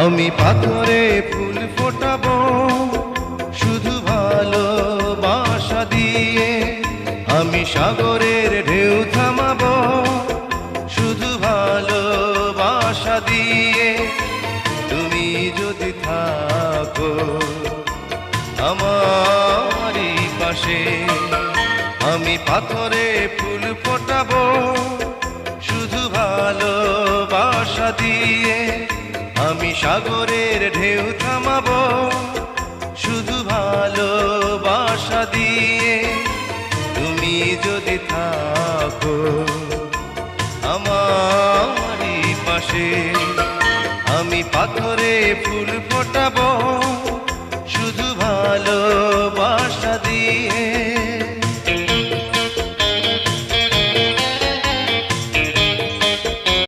আমি পাথরে ফুল ফোটাবো শুধু ভালোবাসা দিয়ে, আমি সাগরের ঢেউ থামাবো শুধু ভালোবাসা দিয়ে। তুমি যদি থাকো আমারই পাশে, আমি পাথরে ফুল ফোটাবো শুধু ভালোবাসা দিয়ে, আমি সাগরের ঢেউ থামাবো শুধু ভালোবাসা দিয়ে। তুমি যদি থাকো আমারই পাশে, আমি পাথরে ফুল